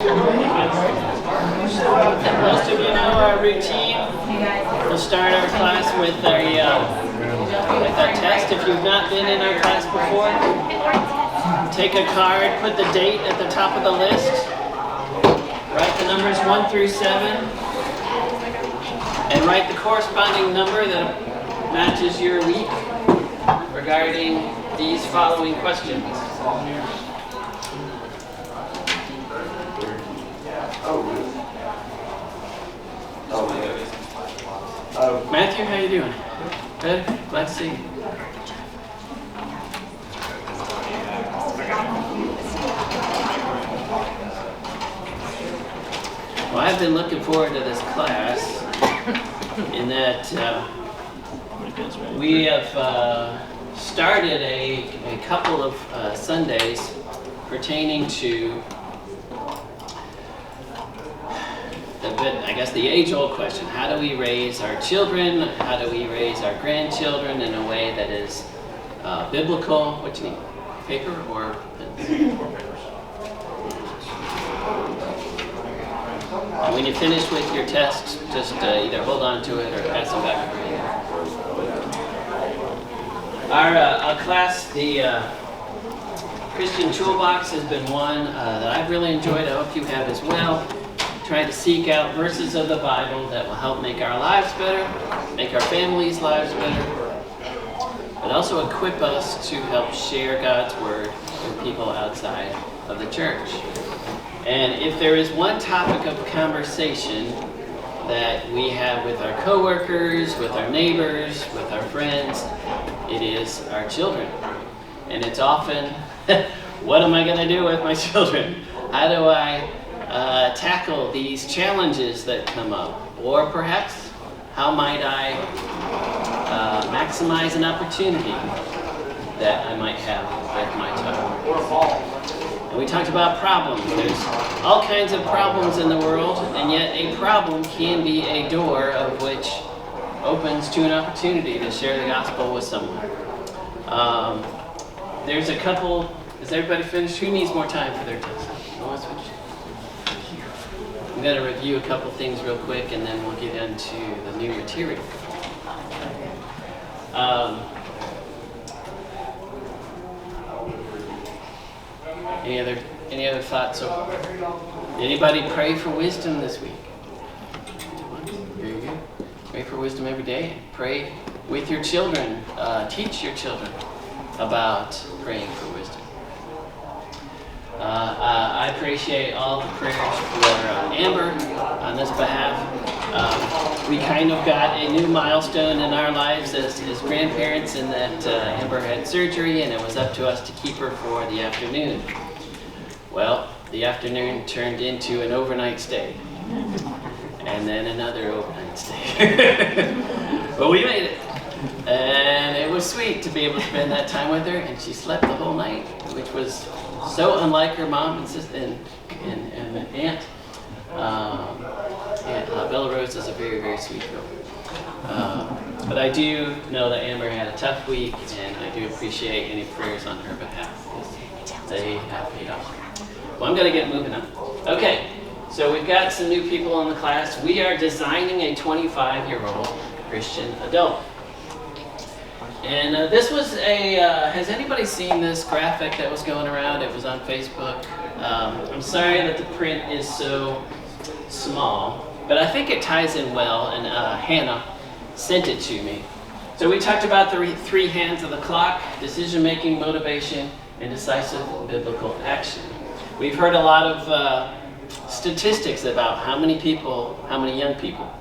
Most of you know our routine. We'll start our class with our test. If you've not been in our class before, take a card, put the date at the top of the list, write the numbers 1 through 7, and write the corresponding number that matches your week regarding these following questions. Matthew, how you doing? Good? Glad to see you. Well, I've been looking forward to this class in that we have started a couple of Sundays pertaining to the age-old question: how do we raise our children? How do we raise our grandchildren in a way that is biblical? What do you need? Paper or pens? And when you finish with your test, just either hold on to it or pass them back. Our class, the Christian Toolbox, has been one that I've really enjoyed. I hope you have as well. Try to seek out verses of the Bible that will help make our lives better, make our families' lives better, but also equip us to help share God's Word with people outside of the church. And if there is one topic of conversation that we have with our coworkers, with our neighbors, with our friends, it is our children. And it's often, what am I going to do with my children? How do I tackle these challenges that come up? Or perhaps, how might I maximize an opportunity that I might have with my child? And we talked about problems. There's all kinds of problems in the world, and yet a problem can be a door of which opens to an opportunity to share the gospel with someone. There's a couple. Is everybody finished? Who needs more time for their test? I'm going to review a couple things real quick, and then we'll get into the new material. Any other thoughts? Anybody pray for wisdom this week? Very good. Pray for wisdom every day. Pray with your children. Teach your children about praying for wisdom. I appreciate all the prayers for Amber on this behalf. We kind of got a new milestone in our lives as grandparents in that Amber had surgery, and it was up to us to keep her for the afternoon. Well, the afternoon turned into an overnight stay, and then another overnight stay. But we made it, and it was sweet to be able to spend that time with her, and she slept the whole night, which was so unlike her mom and sister and aunt. Bella Rose is a very, very sweet girl. But I do know that Amber had a tough week, and I do appreciate any prayers on her behalf, because they have paid off. Well, I'm going to get moving on. Okay, so we've got some new people in the class. We are designing a 25-year-old Christian adult. And this was has anybody seen this graphic that was going around? It was on Facebook. I'm sorry that the print is so small, but I think it ties in well, and Hannah sent it to me. So we talked about the three hands of the clock: decision-making, motivation, and decisive biblical action. We've heard a lot of statistics about how many young people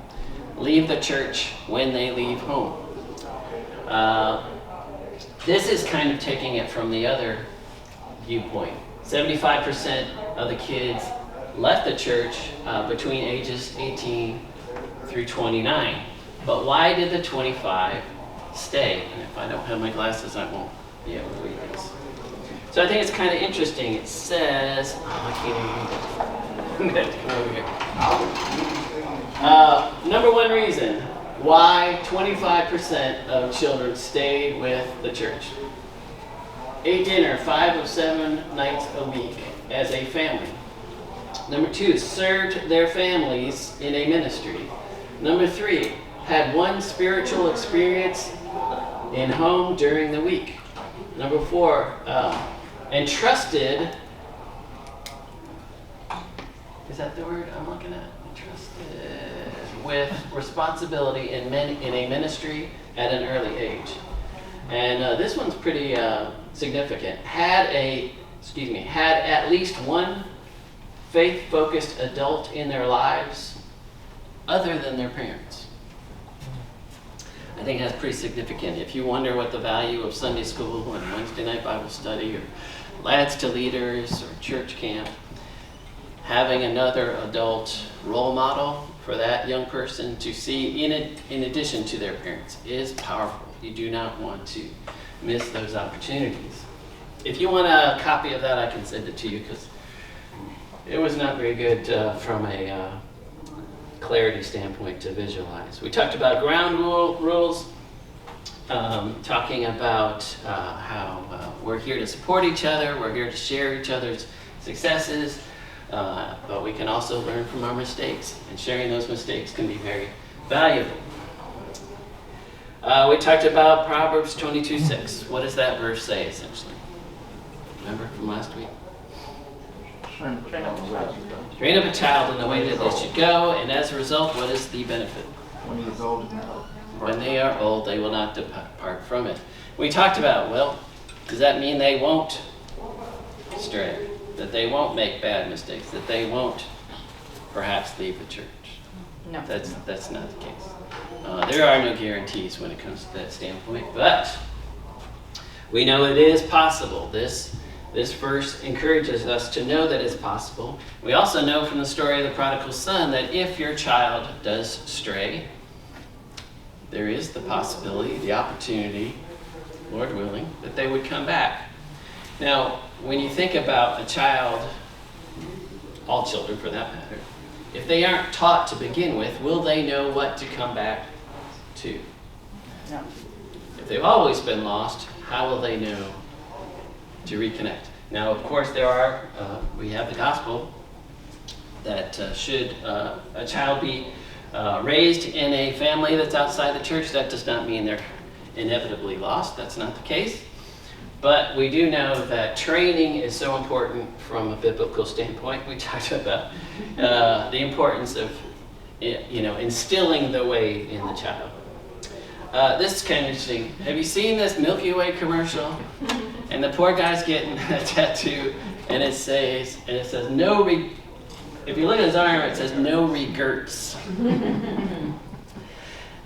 leave the church when they leave home. This is kind of taking it from the other viewpoint. 75% of the kids left the church between ages 18 through 29. But why did the 25 stay? And if I don't have my glasses, I won't be able to read this. So I think it's kind of interesting. It says, I can't even read it. Come over here. Number one reason why 25% of children stayed with the church. Ate dinner 5 of 7 nights a week as a family. Number 2, served their families in a ministry. Number 3, had one spiritual experience in home during the week. Number 4, entrusted, is that the word I'm looking at? Entrusted with responsibility in a ministry at an early age. And this one's pretty significant. Had at least one faith-focused adult in their lives other than their parents. I think that's pretty significant. If you wonder what the value of Sunday school and Wednesday night Bible study or Lads to Leaders or church camp, having another adult role model for that young person to see in addition to their parents is powerful. You do not want to miss those opportunities. If you want a copy of that, I can send it to you because it was not very good from a clarity standpoint to visualize. We talked about ground rules, talking about how we're here to support each other, we're here to share each other's successes, but we can also learn from our mistakes, and sharing those mistakes can be very valuable. We talked about Proverbs 22:6. What does that verse say, essentially? Remember from last week? Train up a child in the way that they should go, and as a result, what is the benefit? When they are old, they will not depart from it. We talked about, well, does that mean they won't stray? That they won't make bad mistakes? That they won't perhaps leave the church? No. That's not the case. There are no guarantees when it comes to that standpoint, but we know it is possible. This verse encourages us to know that it's possible. We also know from the story of the prodigal son that if your child does stray, there is the possibility, the opportunity, Lord willing, that they would come back. Now, when you think about a child, all children for that matter, if they aren't taught to begin with, will they know what to come back to? No. If they've always been lost, how will they know to reconnect? Now, of course, we have the gospel that should a child be raised in a family that's outside the church, that does not mean they're inevitably lost. That's not the case. But we do know that training is so important from a biblical standpoint. We talked about the importance of instilling the way in the child. This is kind of interesting. Have you seen this Milky Way commercial? And the poor guy's getting a tattoo, and it says no. If you look at his arm, it says no regrets.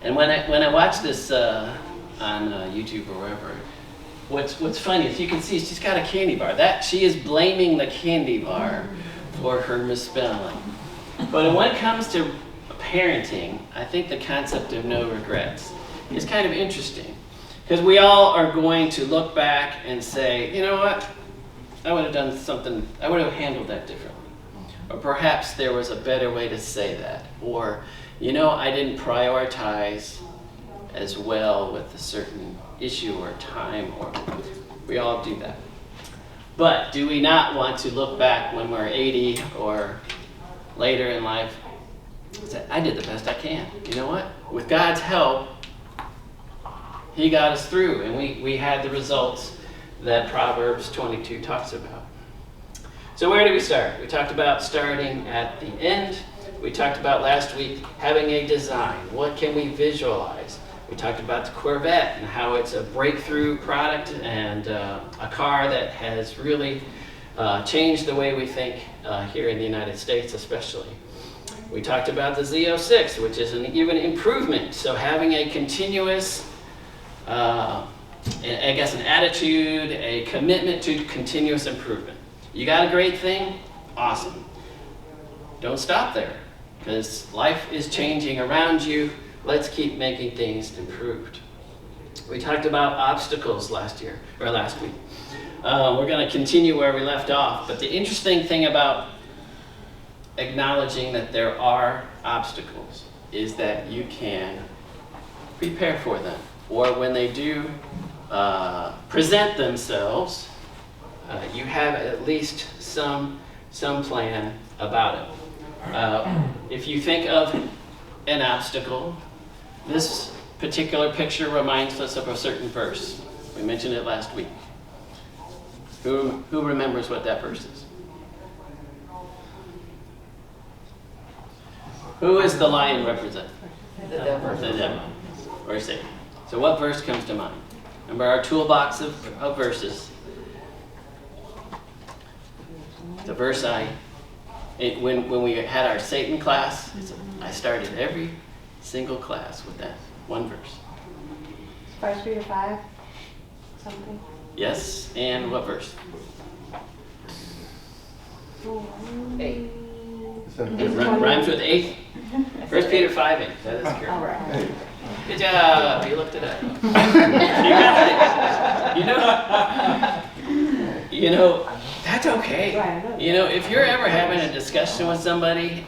And when I watch this on YouTube or wherever, what's funny is you can see she's got a candy bar. That she is blaming the candy bar for her misspelling. But when it comes to parenting, I think the concept of no regrets is kind of interesting. Because we all are going to look back and say, you know what, I would have done something, I would have handled that differently. Or perhaps there was a better way to say that. Or, I didn't prioritize as well with a certain issue or time, or we all do that. But do we not want to look back when we're 80 or later in life and say, I did the best I can. You know what? With God's help, He got us through, and we had the results that Proverbs 22 talks about. So where do we start? We talked about starting at the end. We talked about last week having a design. What can we visualize? We talked about the Corvette and how it's a breakthrough product and a car that has really changed the way we think here in the United States especially. We talked about the Z06, which is an even improvement. So having a continuous an attitude, a commitment to continuous improvement. You got a great thing? Awesome. Don't stop there, because life is changing around you. Let's keep making things improved. We talked about obstacles last week. We're going to continue where we left off, but the interesting thing about acknowledging that there are obstacles is that you can prepare for them. Or when they do present themselves, you have at least some plan about it. If you think of an obstacle, this particular picture reminds us of a certain verse. We mentioned it last week. Who remembers what that verse is? Who is the lion represent? The devil. The devil, or Satan. So what verse comes to mind? Remember our toolbox of verses. The verse when we had our Satan class, I started every single class with that one verse. 1 Peter 5, something. Yes, and what verse? 8. It rhymes with 8. 1 Peter 5:8. That is correct. All right. Good job. You looked it up. You got it. You know, that's okay. You know, if you're ever having a discussion with somebody,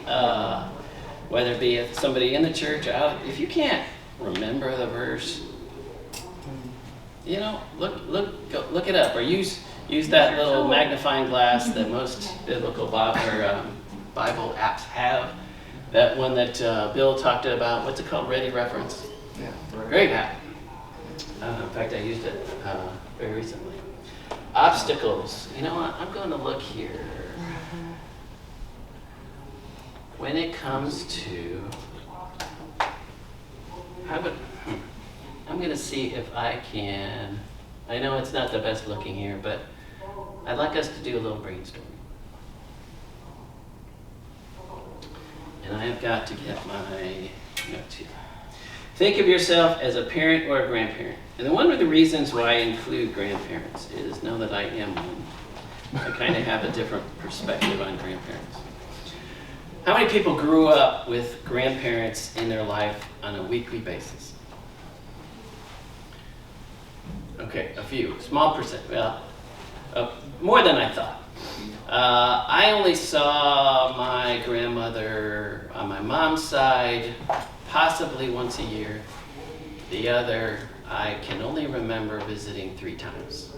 whether it be somebody in the church or out, if you can't remember the verse, you know, look it up, or use that little magnifying glass that most biblical Bible apps have. That one that Bill talked about, what's it called? Ready Reference. Yeah. Great app. In fact, I used it very recently. Obstacles. You know what? I'm going to look here. When it comes to, I'm going to see if I can. I know it's not the best looking here, but I'd like us to do a little brainstorming. And I have got to get my notes here. Think of yourself as a parent or a grandparent. And one of the reasons why I include grandparents is, now that I am one, I kind of have a different perspective on grandparents. How many people grew up with grandparents in their life on a weekly basis? Okay, a few, small percent. Well, more than I thought. I only saw my grandmother on my mom's side possibly once a year. The other, I can only remember visiting 3 times.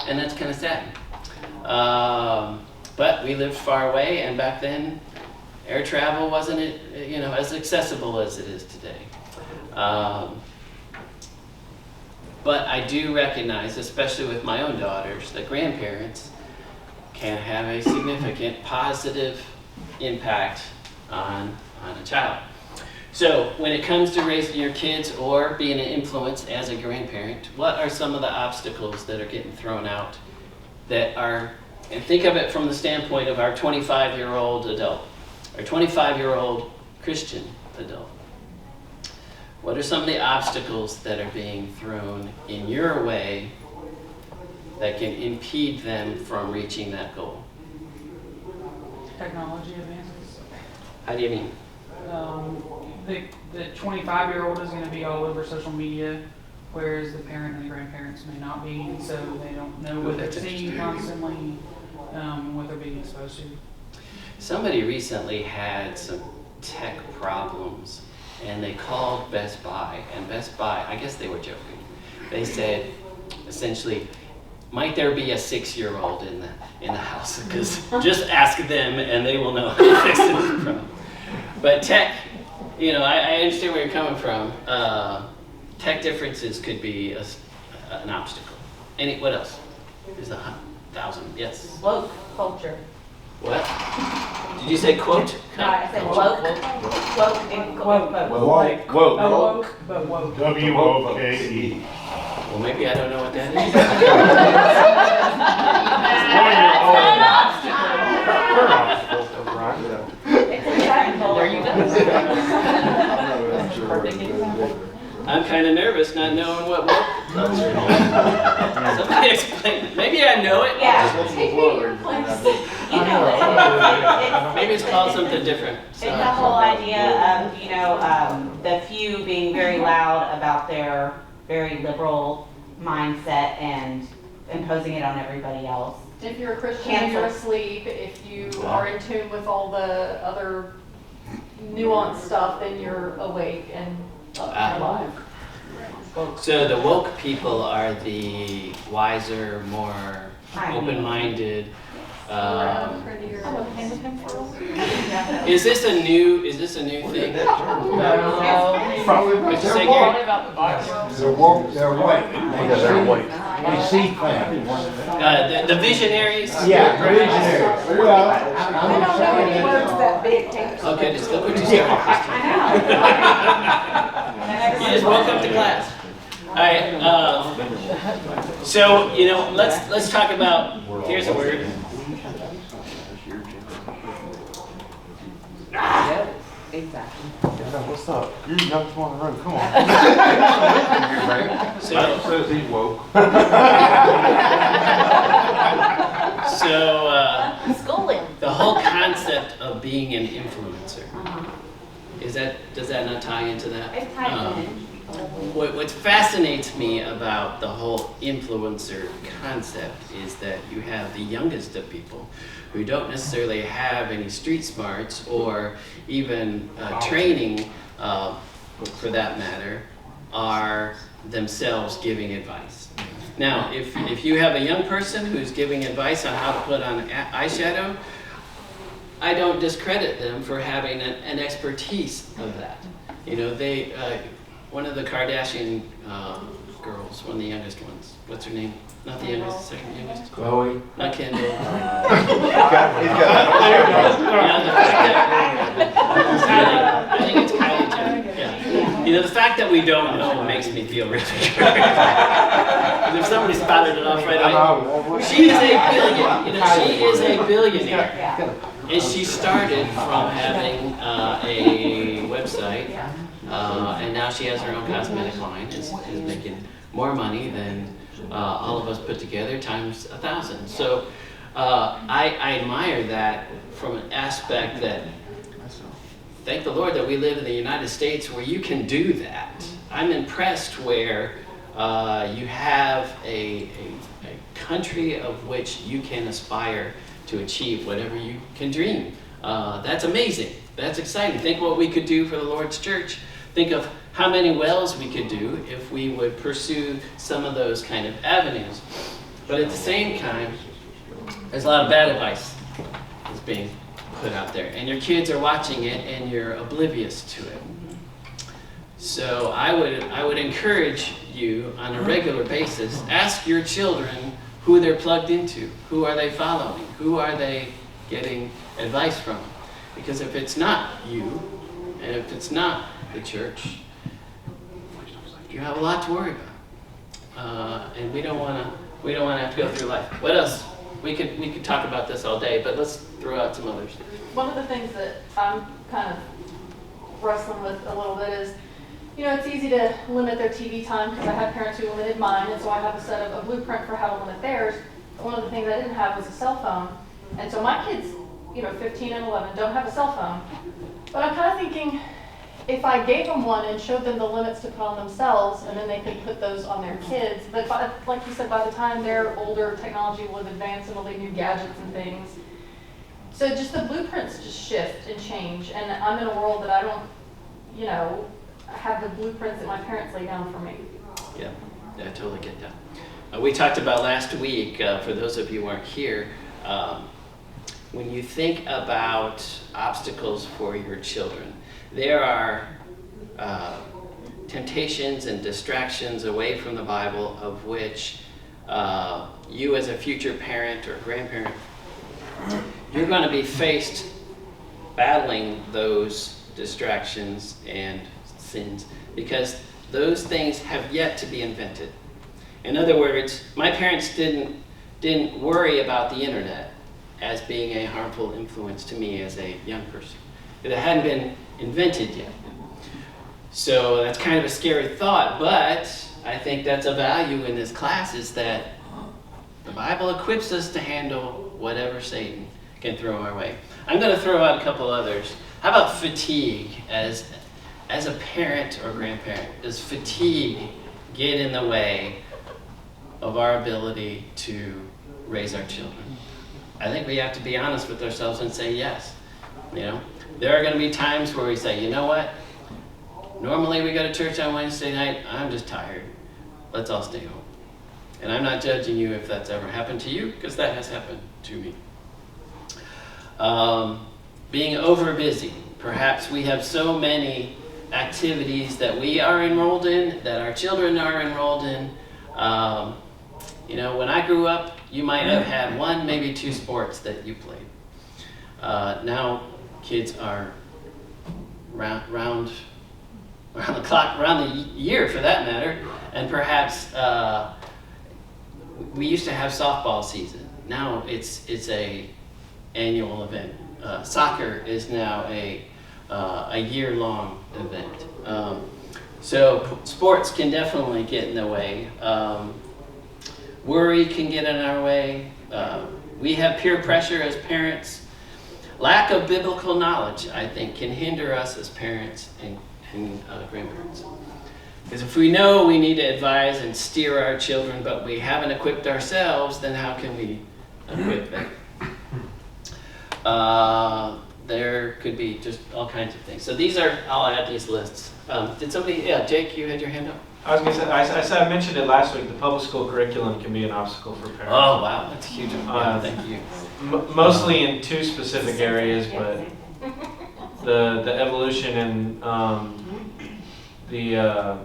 And that's kind of sad. But we lived far away, and back then, air travel wasn't as accessible as it is today. But I do recognize, especially with my own daughters, that grandparents can have a significant positive impact on a child. So when it comes to raising your kids or being an influence as a grandparent, what are some of the obstacles that are getting thrown out that are, and think of it from the standpoint of our 25-year-old adult, our 25-year-old Christian adult. What are some of the obstacles that are being thrown in your way that can impede them from reaching that goal? Technology advances. How do you mean? The 25-year-old is going to be all over social media, whereas the parent and the grandparents may not be, so they don't know what they're seeing constantly, what they're being exposed to. Somebody recently had some tech problems, and they called Best Buy, and Best Buy, I guess they were joking. They said, essentially, might there be a 6-year-old in the house? Because just ask them, and they will know how to fix the problem. But tech, I understand where you're coming from. Tech differences could be an obstacle. What else? There's 1,000. Yes. Woke culture. What? Did you say quote? No, I said woke. Woke and woke. Woke, but woke. W-O-K-E. Well, maybe I don't know what that is. It's a technical. There you go. I'm kind of nervous not knowing what woke culture is. Somebody explain it. Maybe I know it. Yeah. Take me to your place. You know it. Maybe it's called something different. It's the whole idea of, the few being very loud about their very liberal mindset and imposing it on everybody else. If you're a Christian, Cancel. you're asleep. If you are in tune with all the other nuanced stuff, then you're awake and alive. So the woke people are the wiser, more open-minded, Prettier. I'm a fan of him for a while. Is this a new thing? Probably What'd you say, Probably Gary? about the box. they're white. Yeah, they're white. They see things. The visionaries? Yeah, visionary. Well, I'm I don't know saying any that- words that big. Can't Okay, just look what you started, Christine. You just woke up to class. All right. So let's talk about. Here's a word. Exactly. What's up? You're the youngest one in the room. Come on. So Says he's woke. Schooling. the whole concept of being an influencer does that not tie into that? It ties in. What fascinates me about the whole influencer concept is that you have the youngest of people who don't necessarily have any street smarts or even training, for that matter, are themselves giving advice. Now, if you have a young person who's giving advice on how to put on eyeshadow, I don't discredit them for having an expertise of that. One of the Kardashian girls, one of the youngest ones. What's her name? Not the youngest, the second youngest. Chloe. Not Kendall. He's got I think it's Kylie Jenner. Yeah. The fact that we don't know makes me feel really good. If somebody spotted it off right away. She is a billion. She is a billionaire. And she started from having a website, and now she has her own cosmetic line. Is making more money than all of us put together times 1,000. So I admire that from an aspect that, thank the Lord that we live in the United States where you can do that. I'm impressed where you have a country of which you can aspire to achieve whatever you can dream. That's amazing. That's exciting. Think what we could do for the Lord's church. Think of how many wells we could do if we would pursue some of those kind of avenues. But at the same time, there's a lot of bad advice that's being put out there. And your kids are watching it and you're oblivious to it. So I would encourage you on a regular basis, ask your children who they're plugged into. Who are they following? Who are they getting advice from? Because if it's not you, and if it's not the church, you have a lot to worry about. And we don't want to have to go through life. What else? We could talk about this all day, but let's throw out some others. One of the things that I'm kind of wrestling with a little bit is, it's easy to limit their TV time because I have parents who limited mine, and so I have a set of a blueprint for how to limit theirs. But one of the things I didn't have was a cell phone, and so my kids, 15 and 11, don't have a cell phone. But I'm kind of thinking, if I gave them one and showed them the limits to put on themselves, and then they could put those on their kids, but like you said, by the time they're older, technology will have advanced and there'll be new gadgets and things. So just the blueprints just shift and change, and I'm in a world that I don't, have the blueprints that my parents lay down for me. Yeah, I totally get that. We talked about last week, for those of you who weren't here, when you think about obstacles for your children, there are temptations and distractions away from the Bible of which you as a future parent or grandparent, you're going to be faced battling those distractions and sins because those things have yet to be invented. In other words, my parents didn't worry about the internet as being a harmful influence to me as a young person. It hadn't been invented yet. So that's kind of a scary thought, but I think that's a value in this class is that the Bible equips us to handle whatever Satan can throw our way. I'm going to throw out a couple others. How about fatigue? As a parent or grandparent, does fatigue get in the way of our ability to raise our children? I think we have to be honest with ourselves and say yes. There are going to be times where we say, you know what? Normally we go to church on Wednesday night. I'm just tired. Let's all stay home. And I'm not judging you if that's ever happened to you, because that has happened to me. Being over busy. Perhaps we have so many activities that we are enrolled in, that our children are enrolled in. When I grew up, you might have had 1, maybe 2 sports that you played. Now kids are round the clock, around the year for that matter, and perhaps we used to have softball season. Now it's a annual event. Soccer is now a year-long event. So sports can definitely get in the way. Worry can get in our way. We have peer pressure as parents. Lack of biblical knowledge, I think, can hinder us as parents and grandparents. Because if we know we need to advise and steer our children, but we haven't equipped ourselves, then how can we equip them? There could be just all kinds of things. So I'll add these lists. Did somebody, Jake, you had your hand up? I was going to say, I mentioned it last week, the public school curriculum can be an obstacle for parents. Oh, wow, that's a huge. Thank you. Mostly in 2 specific areas, but the evolution and the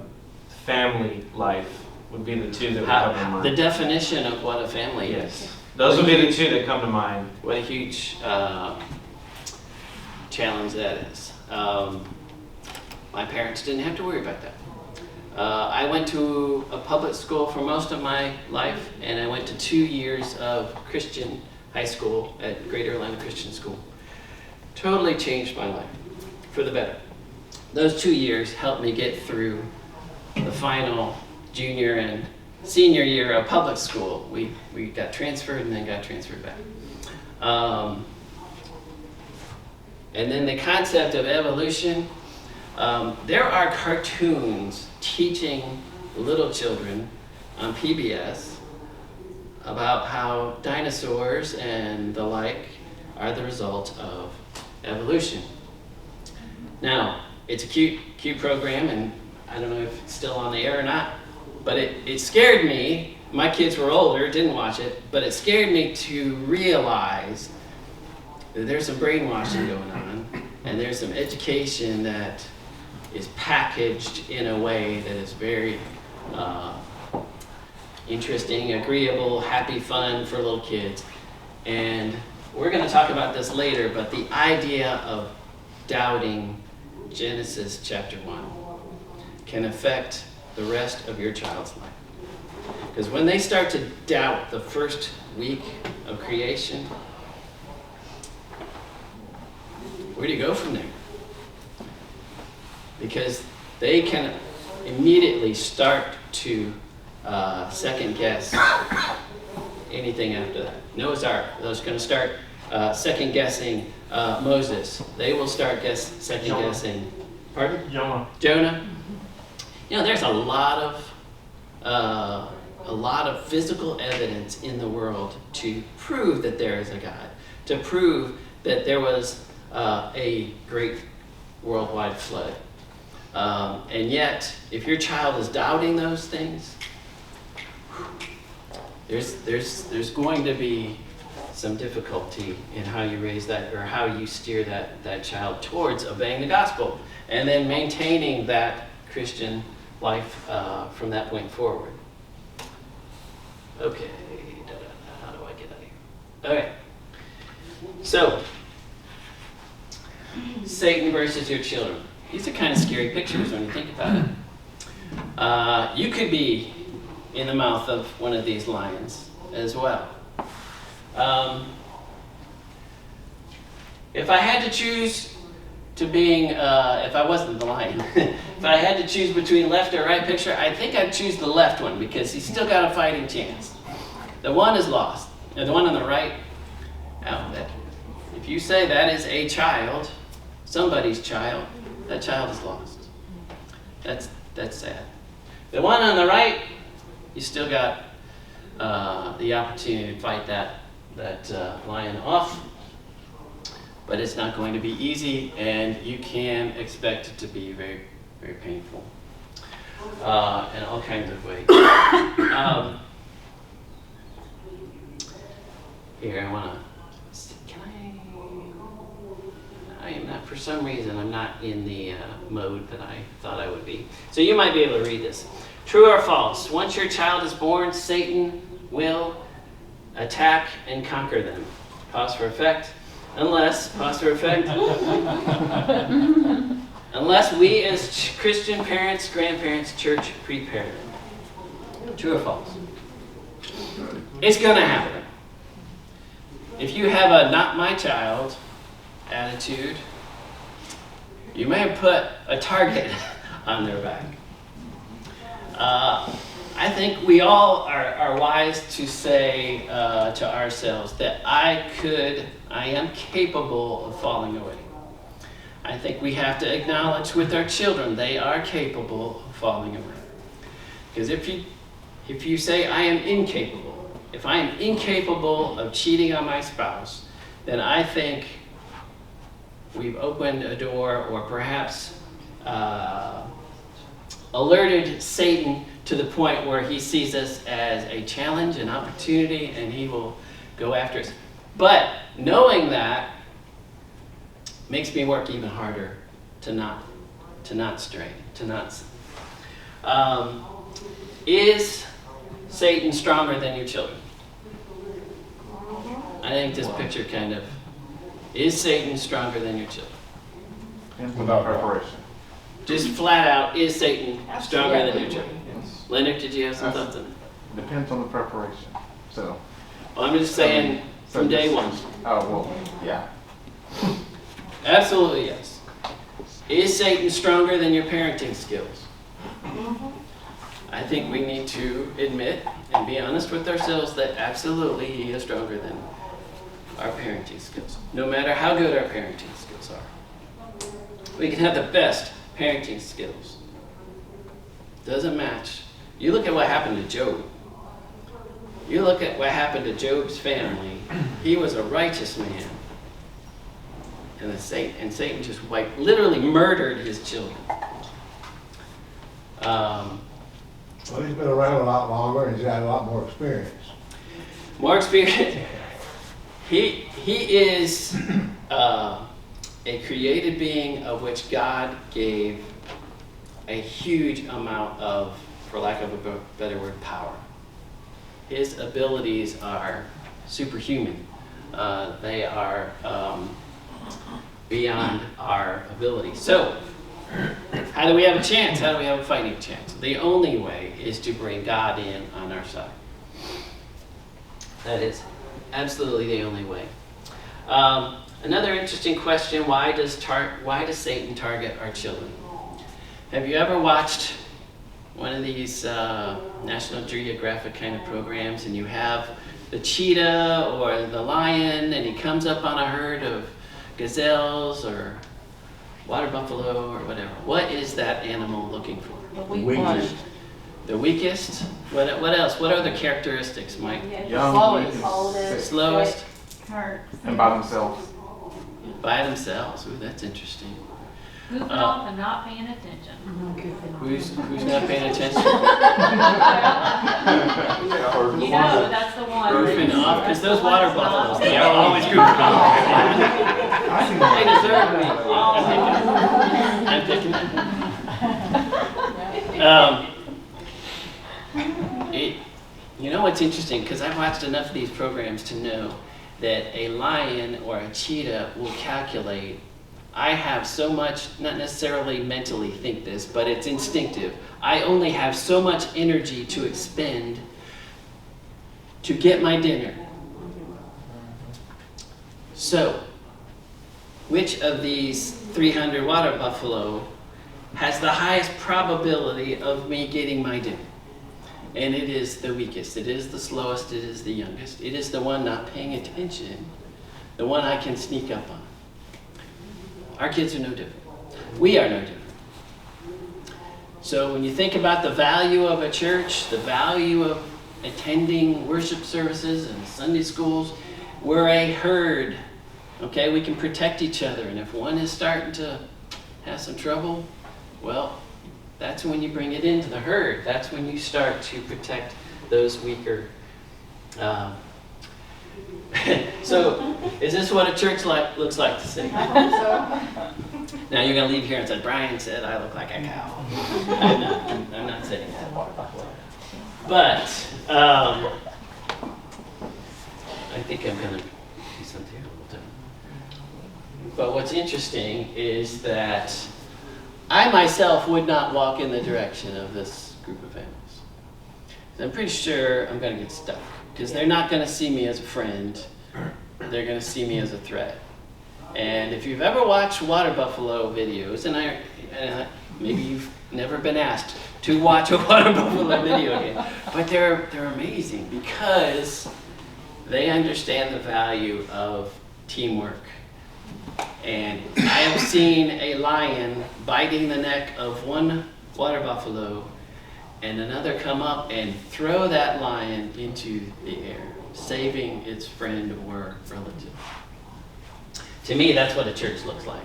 family life would be the 2 that would come to mind. The definition of what a family is. Yes. Those would be the 2 that come to mind. What a huge challenge that is. My parents didn't have to worry about that. I went to a public school for most of my life, and I went to 2 years of Christian high school at Greater Atlanta Christian School. Totally changed my life for the better. Those 2 years helped me get through the final junior and senior year of public school. We got transferred and then got transferred back. And then the concept of evolution. There are cartoons teaching little children on PBS about how dinosaurs and the like are the result of evolution. Now, it's a cute program, and I don't know if it's still on the air or not, but it scared me. My kids were older, didn't watch it, but it scared me to realize that there's some brainwashing going on, and there's some education that is packaged in a way that is very interesting, agreeable, happy, fun for little kids. And we're going to talk about this later, but the idea of doubting Genesis chapter 1 can affect the rest of your child's life. Because when they start to doubt the first week of creation, where do you go from there? Because they can immediately start to second guess anything after that. Noah's Ark, those going to start second guessing Moses. They will start second guessing. Pardon? Jonah. There's a lot of physical evidence in the world to prove that there is a God, to prove that there was a great worldwide flood. And yet, if your child is doubting those things, there's going to be some difficulty in how you raise that, or how you steer that child towards obeying the gospel, and then maintaining that Christian life from that point forward. Okay, how do I get out of here? Okay, so Satan versus your children. These are kind of scary pictures when you think about it. You could be in the mouth of one of these lions as well. If I had to choose to being, if I wasn't the lion, if I had to choose between left or right picture, I think I'd choose the left one because he's still got a fighting chance. The one is lost. And the one on the right, if you say that is a child, somebody's child, that child is lost. That's sad. The one on the right, you still got the opportunity to fight that lion off, but it's not going to be easy, and you can expect it to be very, very painful in all kinds of ways. Here, I want to. Can I? for some reason, I'm not in the mode that I thought I would be. So you might be able to read this. True or false? Once your child is born, Satan will attack and conquer them. Pause for effect. Pause for effect. Unless we as Christian parents, grandparents, church prepare them. True or false? It's going to happen. If you have a not my child attitude, you may have put a target on their back. I think we all are wise to say to ourselves that I am capable of falling away. I think we have to acknowledge with our children they are capable of falling away. Because if you say I am incapable, if I am incapable of cheating on my spouse, then I think we've opened a door or perhaps alerted Satan to the point where he sees us as a challenge, an opportunity, and he will go after us. But knowing that makes me work even harder to not stray, to not sin. Is Satan stronger than your children? I think this picture kind of, is Satan stronger than your children? Without preparation. Just flat out, is Satan stronger than your children? Leonard, did you have some thoughts on it? Depends on the preparation. So. Well, I'm just saying from day one. Oh, well, yeah. Absolutely yes. Is Satan stronger than your parenting skills? I think we need to admit and be honest with ourselves that absolutely he is stronger than our parenting skills. No matter how good our parenting skills are. We can have the best parenting skills. Doesn't match. You look at what happened to Job. You look at what happened to Job's family. He was a righteous man. And Satan just literally murdered his children. Well, he's been around a lot longer and he's had a lot more experience. More experience. He is a created being of which God gave a huge amount of, for lack of a better word, power. His abilities are superhuman. They are beyond our ability. So, how do we have a chance? How do we have a fighting chance? The only way is to bring God in on our side. That is absolutely the only way. Another interesting question, why does Satan target our children? Have you ever watched one of these National Geographic kind of programs and you have the cheetah or the lion and he comes up on a herd of gazelles or water buffalo or whatever? What is that animal looking for? The weakest. The weakest? What else? What are the characteristics, Mike? Young, Slowest. Slowest? and by themselves. By themselves. Ooh, that's interesting. Goofing off and not paying attention. Who's not paying attention? You know, that's the one. Goofing off, because those water buffaloes, they are always goofing off. They deserve me. I'm picking you know what's interesting? Because I've watched enough of these programs to know that a lion or a cheetah will calculate. I have so much, not necessarily mentally think this, but it's instinctive. I only have so much energy to expend to get my dinner. So, which of these 300 water buffalo has the highest probability of me getting my dinner? And it is the weakest. It is the slowest. It is the youngest. It is the one not paying attention. The one I can sneak up on. Our kids are no different. We are no different. So when you think about the value of a church, the value of attending worship services and Sunday schools, we're a herd. Okay, we can protect each other. And if one is starting to have some trouble, well, that's when you bring it into the herd. That's when you start to protect those weaker So, is this what a church looks like to see? I hope so. Now you're gonna leave here and say, Bryan said I look like a cow. I'm not saying that. But, I think I'm gonna do something here a little different. But what's interesting is that I myself would not walk in the direction of this group of families. I'm pretty sure I'm gonna get stuck, because they're not gonna see me as a friend, they're gonna see me as a threat. And if you've ever watched water buffalo videos, and maybe you've never been asked to watch a water buffalo video again, but they're amazing because they understand the value of teamwork. And I have seen a lion biting the neck of one water buffalo and another come up and throw that lion into the air, saving its friend or relative. To me, that's what a church looks like.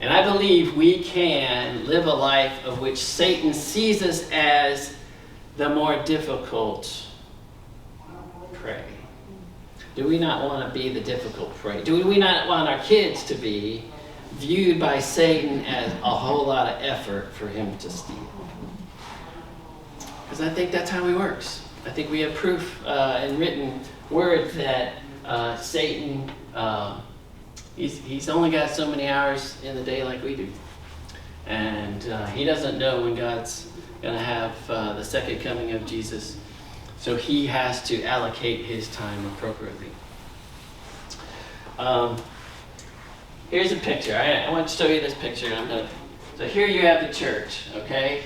And I believe we can live a life of which Satan sees us as the more difficult prey. Do we not want to be the difficult prey? Do we not want our kids to be viewed by Satan as a whole lot of effort for him to steal? Because I think that's how he works. I think we have proof in written word that Satan, he's only got so many hours in the day like we do. And he doesn't know when God's going to have the second coming of Jesus. So he has to allocate his time appropriately. Here's a picture. I want to show you this picture. So here you have the church, okay?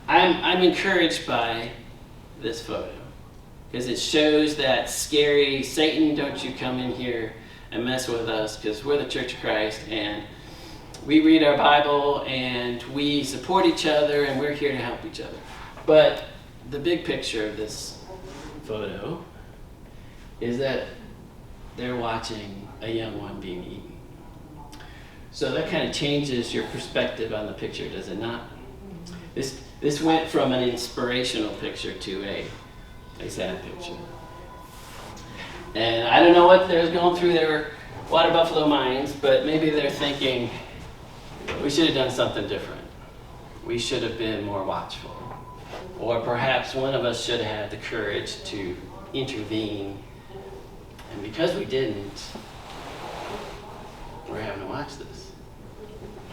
I'm encouraged by this photo because it shows that scary, Satan, don't you come in here and mess with us, because we're the Church of Christ and we read our Bible and we support each other and we're here to help each other. But the big picture of this photo is that they're watching a young one being eaten. So that kind of changes your perspective on the picture, does it not? This went from an inspirational picture to a sad picture. And I don't know what they're going through their water buffalo minds, but maybe they're thinking, we should have done something different. We should have been more watchful. Or perhaps one of us should have had the courage to intervene. And because we didn't, we're having to watch this.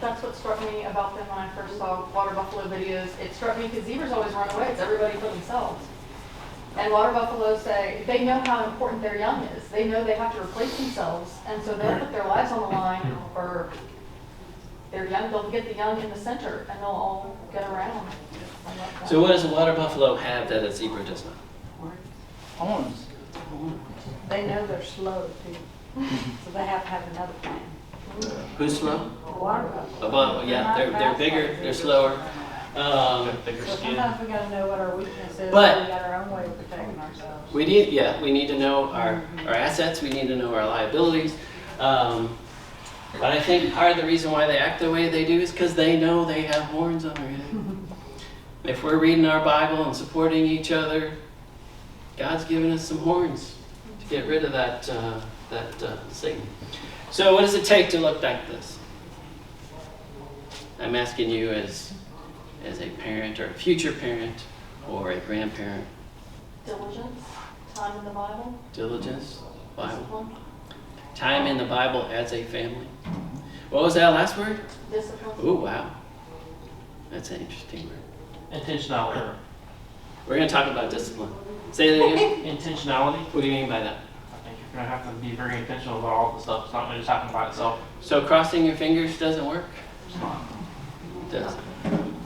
That's what struck me about them when I first saw water buffalo videos. It struck me because zebras always run away. It's everybody for themselves. And water buffalo say they know how important their young is. They know they have to replace themselves, and so they'll put their lives on the line for their young. They'll get the young in the center, and they'll all get around. I love that. So what does a water buffalo have that a zebra does not? Horns. They know they're slow too, so they have to have another plan. Who's slow? Water buffalo. Yeah, they're bigger, they're slower. Thicker So skin. sometimes we gotta know what our weakness is, But- we got our own way of protecting ourselves. We need to know our assets, we need to know our liabilities. But I think part of the reason why they act the way they do is because they know they have horns on their head. If we're reading our Bible and supporting each other, God's given us some horns to get rid of that Satan. So what does it take to look like this? I'm asking you as a parent or a future parent or a grandparent. Diligence, time in the Bible, Diligence, Bible. discipline, Time in the Bible as a family. What was that last word? discipline. Oh, wow. That's an interesting word. Intentionality. We're going to talk about discipline. Say that again. Intentionality. What do you mean by that? I think you're going to have to be very intentional about all the stuff. It's not going to just happen by itself. So crossing your fingers doesn't work? It's not. It does.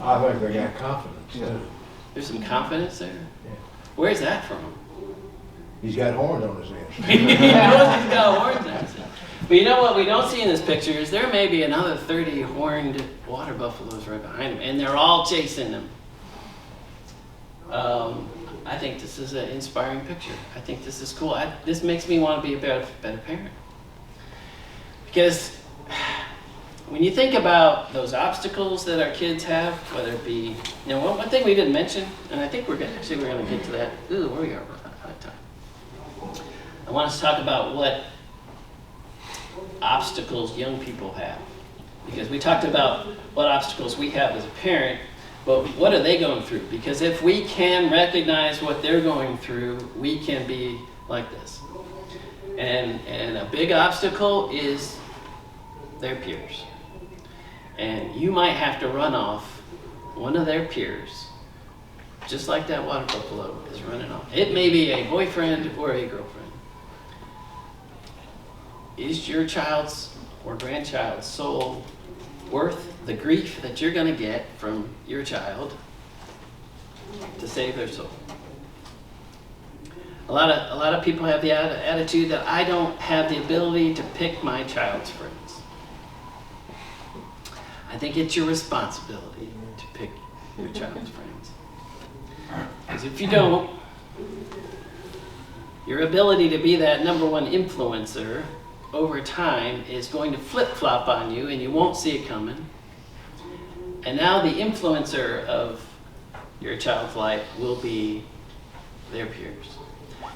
I think they got confidence too. There's some confidence there. Yeah. Where's that from? He's got horns on his head. He knows he's got horns on his head. But you know what we don't see in this picture is there may be another 30 horned water buffaloes right behind him, and they're all chasing him. I think this is an inspiring picture. I think this is cool. This makes me want to be a better parent. Because when you think about those obstacles that our kids have, whether it be, one thing we didn't mention, and I think we're going to get to that. Ooh, where we are, we're out of I want us to talk about what obstacles young people have. Because we talked about what obstacles we have as a parent, but what are they going through? Because if we can recognize what they're going through, we can be like this. And a big obstacle is their peers. And you might have to run off one of their peers, just like that water buffalo is running off. It may be a boyfriend or a girlfriend. Is your child's or grandchild's soul worth the grief that you're going to get from your child to save their soul? A lot of people have the attitude that I don't have the ability to pick my child's friends. I think it's your responsibility to pick your child's friends. Because if you don't, your ability to be that number one influencer over time is going to flip-flop on you and you won't see it coming. And now the influencer of your child's life will be their peers.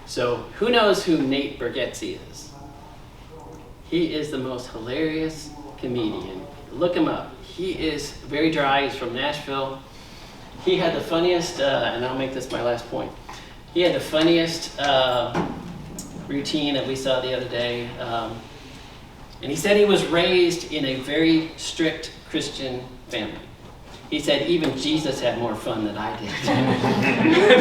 So who knows who Nate Bargatze is? He is the most hilarious comedian. Look him up. He is very dry. He's from Nashville. He had the funniest, and I'll make this my last point. He had the funniest routine that we saw the other day. And he said he was raised in a very strict Christian family. He said even Jesus had more fun than I did.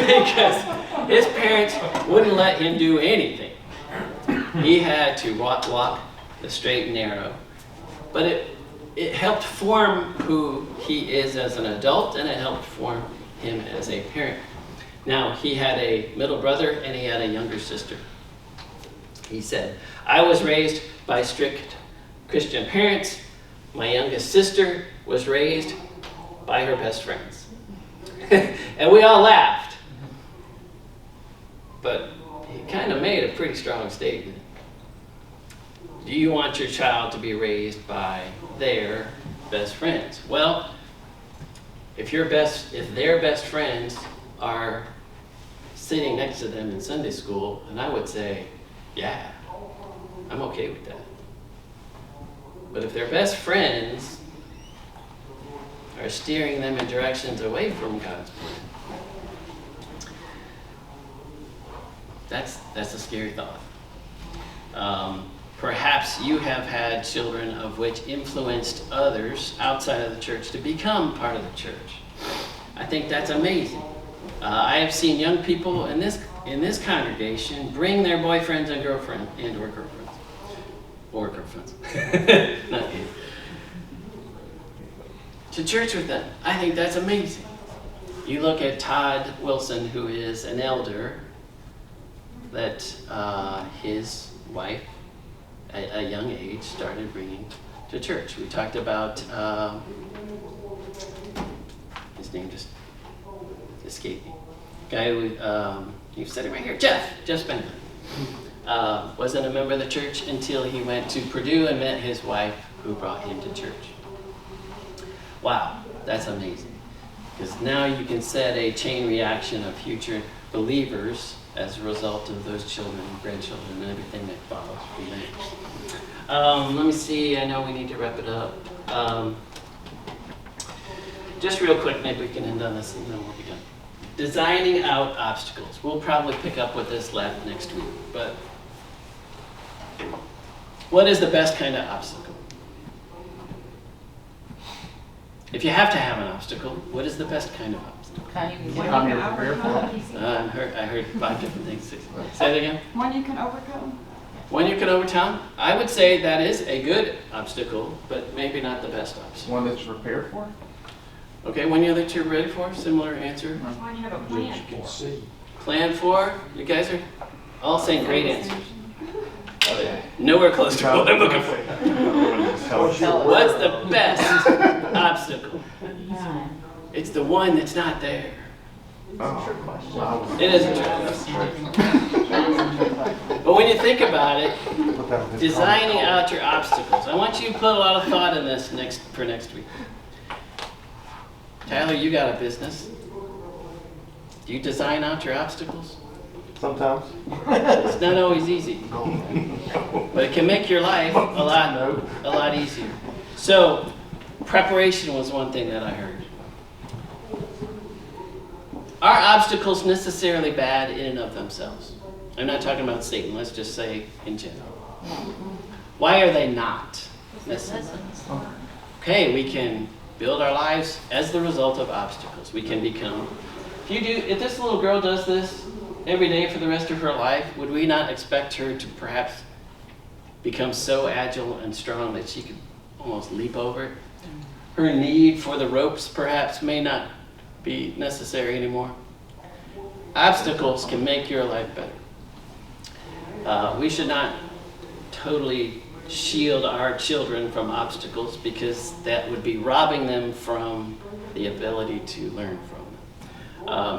Because his parents wouldn't let him do anything. He had to walk the straight and narrow. But it helped form who he is as an adult, and it helped form him as a parent. Now, he had a middle brother and he had a younger sister. He said, I was raised by strict Christian parents. My youngest sister was raised by her best friends. And we all laughed. But he kind of made a pretty strong statement. Do you want your child to be raised by their best friends? Well, if their best friends are sitting next to them in Sunday school, and I would say, yeah, I'm okay with that. But if their best friends are steering them in directions away from God's plan, that's a scary thought. Perhaps you have had children of which influenced others outside of the church to become part of the church. I think that's amazing. I have seen young people in this congregation bring their boyfriends and girlfriends or girlfriends, not you, to church with them. I think that's amazing. You look at Todd Wilson, who is an elder, that his wife, at a young age, started bringing to church. We talked about, his name just escaped me. Guy who, he's sitting right here, Jeff Spengler. Wasn't a member of the church until he went to Purdue and met his wife, who brought him to church. Wow, that's amazing. Because now you can set a chain reaction of future believers as a result of those children and grandchildren and everything that follows from there. Let me see, I know we need to wrap it up. Just real quick, maybe we can end on this and then we'll be done. Designing out obstacles. We'll probably pick up with this next week, but what is the best kind of obstacle? If you have to have an obstacle, what is the best kind of obstacle? Anytime you're prepared for it. I heard 5 different things. Say it again. One you can overcome. One you can overcome? I would say that is a good obstacle, but maybe not the best obstacle. One that you're prepared for. Okay, one that you're ready for? Similar answer? Why do you have a plan for? Plan for? You guys are all saying great answers. Nowhere close to what I'm looking for. What's the best obstacle? It's the one that's not there. It is a trick. But when you think about it, designing out your obstacles. I want you to put a lot of thought in this for next week. Tyler, you got a business. Do you design out your obstacles? Sometimes. It's not always easy, but it can make your life a lot easier. So, preparation was one thing that I heard. Are obstacles necessarily bad in and of themselves? I'm not talking about Satan, let's just say in general. Why are they not necessary? Okay, we can build our lives as the result of obstacles. We can become, if this little girl does this every day for the rest of her life, would we not expect her to perhaps become so agile and strong that she could almost leap over it? Her need for the ropes perhaps may not be necessary anymore. Obstacles can make your life better. We should not totally shield our children from obstacles, because that would be robbing them from the ability to learn from them.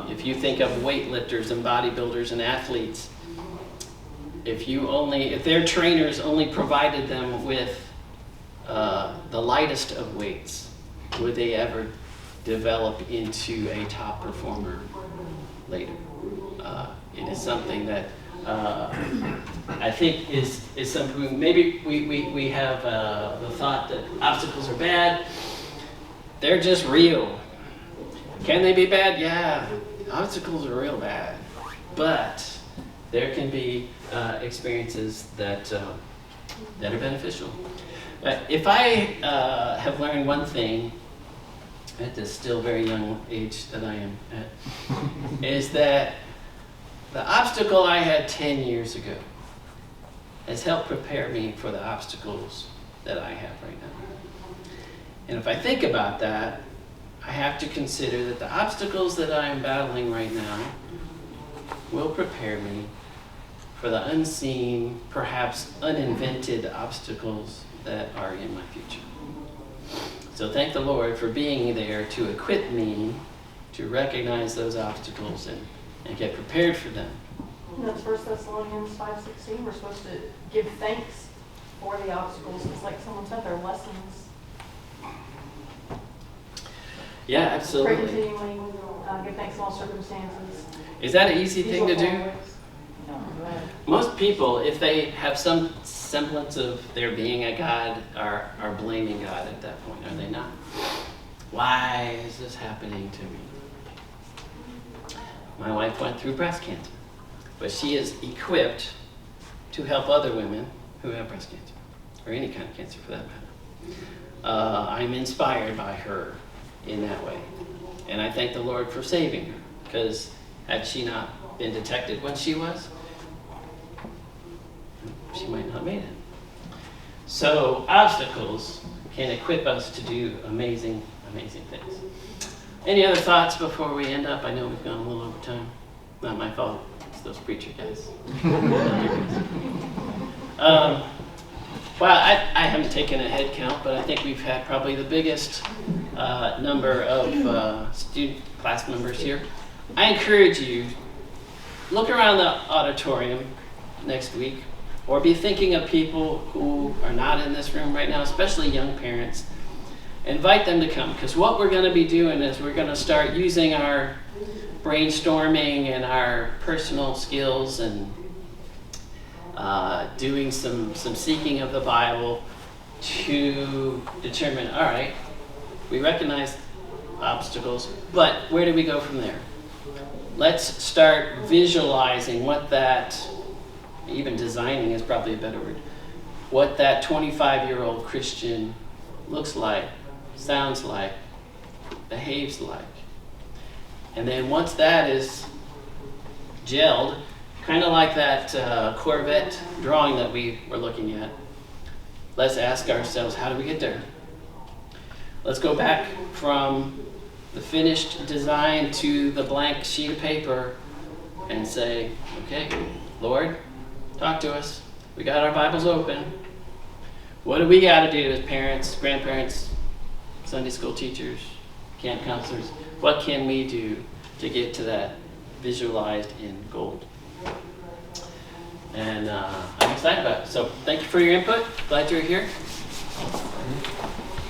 If you think of weightlifters and bodybuilders and athletes, if their trainers only provided them with the lightest of weights, would they ever develop into a top performer later? It is something that I think is something. Maybe we have the thought that obstacles are bad. They're just real. Can they be bad? Yeah, obstacles are real bad, but there can be experiences that are beneficial. If I have learned one thing at this still very young age that I am at, is that the obstacle I had 10 years ago has helped prepare me for the obstacles that I have right now. And if I think about that, I have to consider that the obstacles that I am battling right now will prepare me for the unseen, perhaps uninvented obstacles that are in my future. So thank the Lord for being there to equip me to recognize those obstacles and get prepared for them. And that's 1 Thessalonians 5:16. We're supposed to give thanks for the obstacles. It's like someone said, they're lessons. Yeah, Pray absolutely. continually, give thanks in all circumstances. Is that an easy These thing will to do? always- Most people, if they have some semblance of there being a God, are blaming God at that point, are they not? Why is this happening to me? My wife went through breast cancer, but she is equipped to help other women who have breast cancer, or any kind of cancer for that matter. I'm inspired by her in that way, and I thank the Lord for saving her, because had she not been detected when she was, she might not have made it. So obstacles can equip us to do amazing, amazing things. Any other thoughts before we end up? I know we've gone a little over time. Not my fault. It's those preacher guys. Well, I haven't taken a head count, but I think we've had probably the biggest number of student class members here. I encourage you, look around the auditorium next week, or be thinking of people who are not in this room right now, especially young parents. Invite them to come, because what we're going to be doing is we're going to start using our brainstorming and our personal skills and doing some seeking of the Bible to determine, all right, we recognize obstacles, but where do we go from there? Let's start visualizing what that, even designing is probably a better word, what that 25-year-old Christian looks like, sounds like, behaves like. And then once that is gelled, kind of like that Corvette drawing that we were looking at, let's ask ourselves, how do we get there? Let's go back from the finished design to the blank sheet of paper and say, okay, Lord, talk to us. We got our Bibles open. What do we got to do as parents, grandparents, Sunday school teachers, camp counselors? What can we do to get to that visualized in gold? And I'm excited about it. So thank you for your input. Glad you're here.